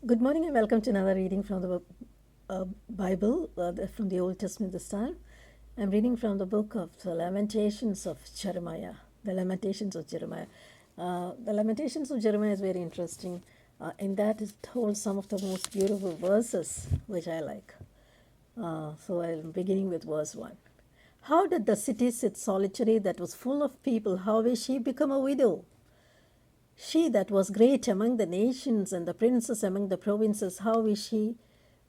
Good morning and welcome to another reading from the Bible, from the Old Testament this time. I'm reading from the book of the Lamentations of Jeremiah. The Lamentations of Jeremiah. The Lamentations of Jeremiah is very interesting. In that it holds some of the most beautiful verses which I like. So I'm beginning with verse 1. How did the city sit solitary that was full of people? How will she become a widow? She that was great among the nations and the princess among the provinces, how is she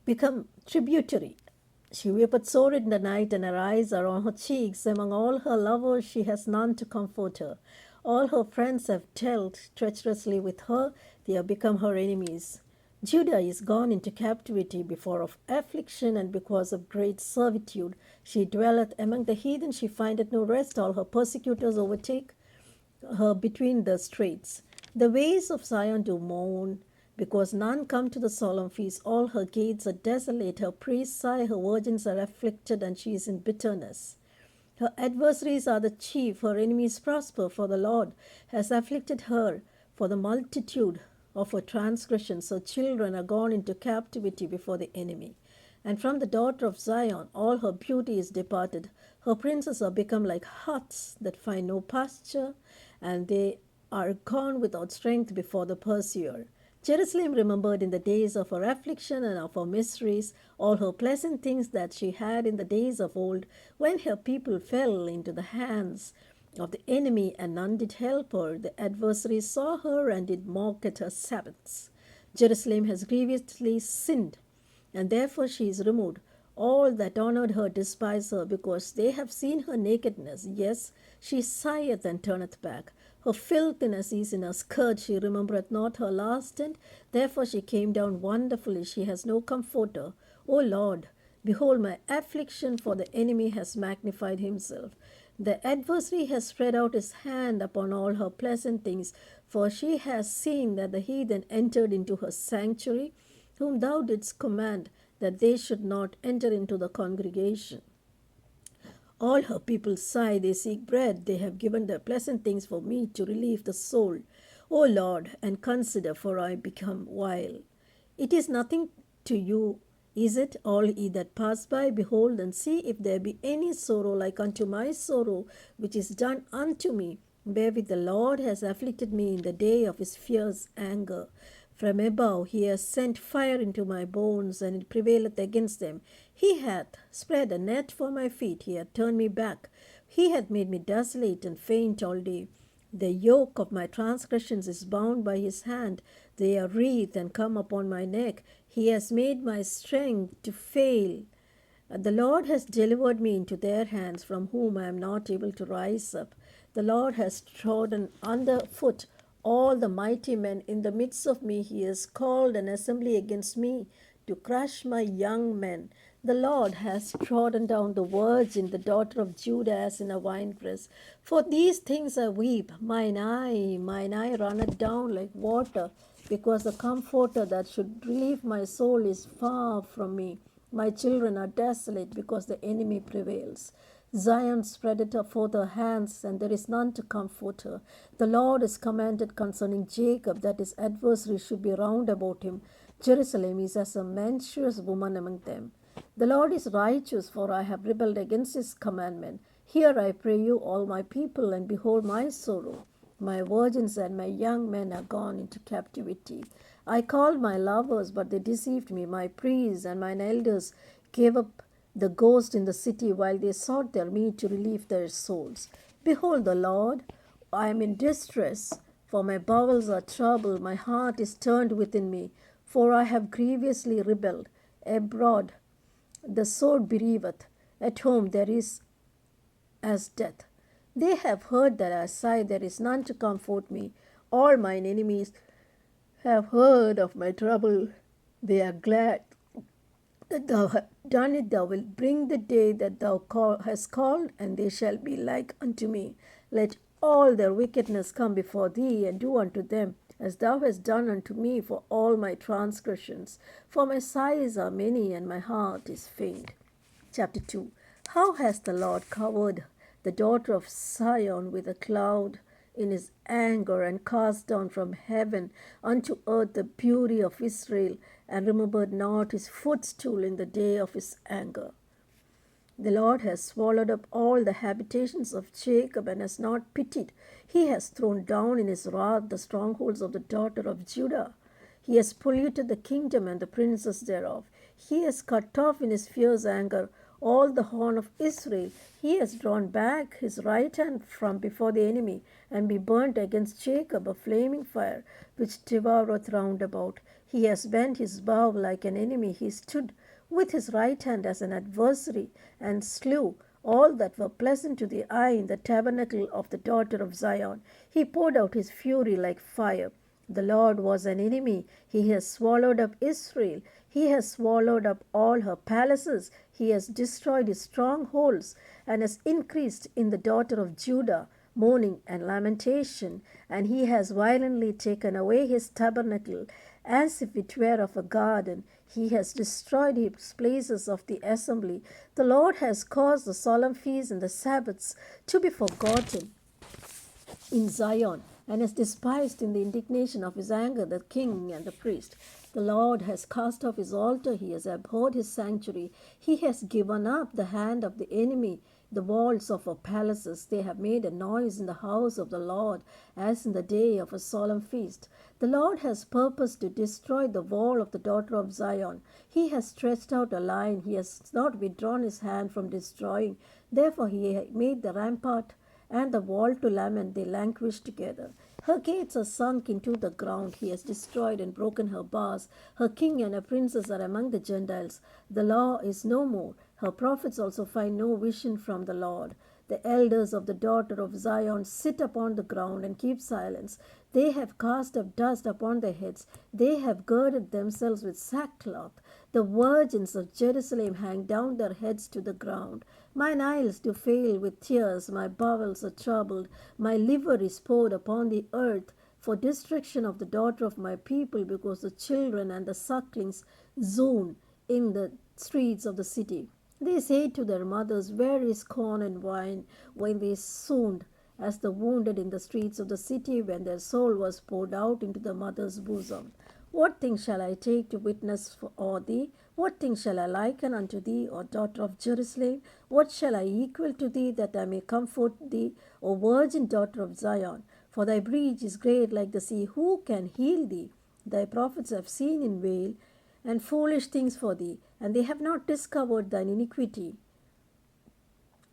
become tributary? She weepeth sore in the night, and her eyes are on her cheeks. Among all her lovers she has none to comfort her. All her friends have dealt treacherously with her, they have become her enemies. Judah is gone into captivity before of affliction, and because of great servitude. She dwelleth among the heathen, she findeth no rest. All her persecutors overtake her between the straits. The ways of Zion do mourn, because none come to the solemn feast. All her gates are desolate, her priests sigh, her virgins are afflicted, and she is in bitterness. Her adversaries are the chief, her enemies prosper, for the Lord has afflicted her for the multitude of her transgressions. Her children are gone into captivity before the enemy. And from the daughter of Zion all her beauty is departed. Her princes are become like huts that find no pasture, and they are gone without strength before the pursuer. Jerusalem remembered in the days of her affliction and of her miseries all her pleasant things that she had in the days of old, when her people fell into the hands of the enemy, and none did help her. The adversaries saw her and did mock at her Sabbaths. Jerusalem has grievously sinned, and therefore she is removed. All that honored her despise her, because they have seen her nakedness. Yes, she sigheth and turneth back. Her filthiness is in her skirt, she remembereth not her last end. Therefore she came down wonderfully, she has no comforter. O Lord, behold my affliction, for the enemy has magnified himself. The adversary has spread out his hand upon all her pleasant things, for she has seen that the heathen entered into her sanctuary, whom thou didst command that they should not enter into the congregation. All her people sigh, they seek bread, they have given their pleasant things for me to relieve the soul. O Lord, and consider, for I become vile. It is nothing to you, is it, all ye that pass by? Behold and see if there be any sorrow like unto my sorrow, which is done unto me, wherewith the Lord has afflicted me in the day of his fierce anger. From above he has sent fire into my bones, and it prevaileth against them. He hath spread a net for my feet, he hath turned me back. He hath made me desolate and faint all day. The yoke of my transgressions is bound by his hand. They are wreathed and come upon my neck. He has made my strength to fail. The Lord has delivered me into their hands, from whom I am not able to rise up. The Lord has trodden under foot all the mighty men. In the midst of me he has called an assembly against me to crush my young men. The Lord has trodden down the virgin, the daughter of Judah, as in a winepress. For these things I weep. Mine eye runneth down like water, because the comforter that should relieve my soul is far from me. My children are desolate, because the enemy prevails. Zion spreadeth forth her hands, and there is none to comfort her. The Lord is commanded concerning Jacob, that his adversary should be round about him. Jerusalem is as a menstruous woman among them. The Lord is righteous, for I have rebelled against his commandment. Hear, I pray you, all my people, and behold my sorrow. My virgins and my young men are gone into captivity. I called my lovers, but they deceived me. My priests and mine elders gave up the ghost in the city, while they sought their meat to relieve their souls. Behold, the Lord, I am in distress, for my bowels are troubled, my heart is turned within me, for I have grievously rebelled. Abroad the sword bereaveth, at home there is as death. They have heard that I sigh, there is none to comfort me. All mine enemies have heard of my trouble. They are glad that thou hast done it. Thou wilt bring the day that thou hast called, and they shall be like unto me. Let all their wickedness come before thee, and do unto them as thou hast done unto me for all my transgressions. For my sighs are many, and my heart is faint. Chapter 2. How has the Lord covered the daughter of Zion with a cloud? in his anger, and cast down from heaven unto earth the beauty of Israel, and remembered not his footstool in the day of his anger. The Lord has swallowed up all the habitations of Jacob and has not pitied. He has thrown down in his wrath the strongholds of the daughter of Judah. He has polluted the kingdom and the princes thereof. He has cut off in his fierce anger all the horn of Israel. He has drawn back his right hand from before the enemy, and be burnt against Jacob a flaming fire, which devoureth round about. He has bent his bow like an enemy. He stood with his right hand as an adversary, and slew all that were pleasant to the eye in the tabernacle of the daughter of Zion. He poured out his fury like fire. The Lord was an enemy. He has swallowed up Israel. He has swallowed up all her palaces. He has destroyed his strongholds, and has increased in the daughter of Judah mourning and lamentation. And he has violently taken away his tabernacle as if it were of a garden. He has destroyed his places of the assembly. The Lord has caused the solemn feasts and the Sabbaths to be forgotten in Zion, and has despised in the indignation of his anger the king and the priest. The Lord has cast off his altar. He has abhorred his sanctuary. He has given up the hand of the enemy the walls of our palaces. They have made a noise in the house of the Lord, as in the day of a solemn feast. The Lord has purposed to destroy the wall of the daughter of Zion. He has stretched out a line. He has not withdrawn his hand from destroying. Therefore he made the rampart and the wall to lament. They languish together. Her gates are sunk into the ground. He has destroyed and broken her bars. Her king and her princes are among the Gentiles. The law is no more. Her prophets also find no vision from the Lord. The elders of the daughter of Zion sit upon the ground and keep silence. They have cast up dust upon their heads. They have girded themselves with sackcloth. The virgins of Jerusalem hang down their heads to the ground. Mine eyes do fail with tears. My bowels are troubled. My liver is poured upon the earth for destruction of the daughter of my people, because the children and the sucklings zoon in the streets of the city. They say to their mothers, where is corn and wine? When they swooned as the wounded in the streets of the city, when their soul was poured out into the mother's bosom. What thing shall I take to witness for thee? What thing shall I liken unto thee, O daughter of Jerusalem? What shall I equal to thee, that I may comfort thee, O virgin daughter of Zion? For thy breach is great like the sea. Who can heal thee? Thy prophets have seen in vain and foolish things for thee, and they have not discovered thine iniquity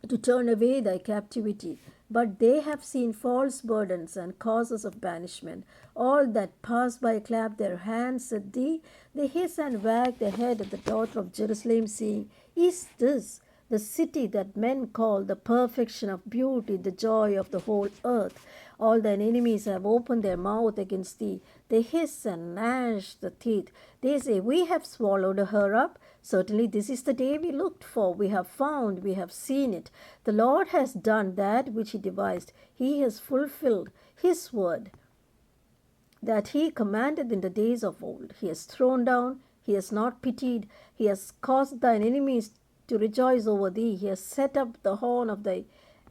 to turn away thy captivity. But they have seen false burdens and causes of banishment. All that pass by clap their hands at thee. They hiss and wag their head at the daughter of Jerusalem, saying, is this the city that men call the perfection of beauty, the joy of the whole earth? All thine enemies have opened their mouth against thee. They hiss and gnash the teeth. They say, we have swallowed her up. Certainly this is the day we looked for. We have found, we have seen it. The Lord has done that which he devised. He has fulfilled his word that he commanded in the days of old. He has thrown down, he has not pitied. He has caused thine enemies to rejoice over thee. He has set up the horn of thy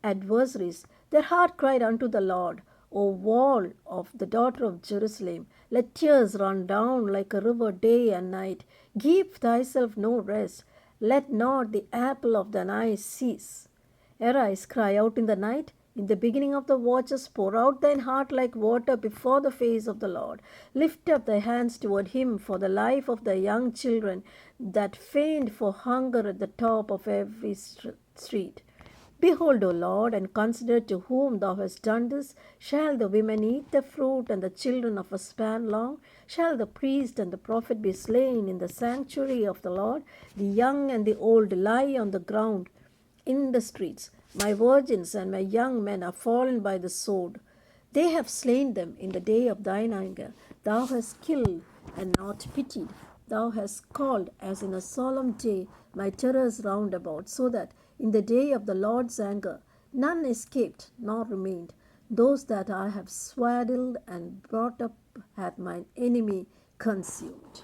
adversaries. Their heart cried unto the Lord, O wall of the daughter of Jerusalem, let tears run down like a river day and night. Give thyself no rest. Let not the apple of thine eye cease. Arise, cry out in the night. In the beginning of the watches, pour out thine heart like water before the face of the Lord. Lift up thy hands toward him for the life of thy young children that faint for hunger at the top of every street. Behold, O Lord, and consider to whom thou hast done this. Shall the women eat the fruit, and the children of a span long? Shall the priest and the prophet be slain in the sanctuary of the Lord? The young and the old lie on the ground in the streets. My virgins and my young men are fallen by the sword. They have slain them in the day of thine anger. Thou hast killed and not pitied. Thou hast called as in a solemn day my terrors round about, so that in the day of the Lord's anger none escaped nor remained. Those that I have swaddled and brought up hath mine enemy consumed.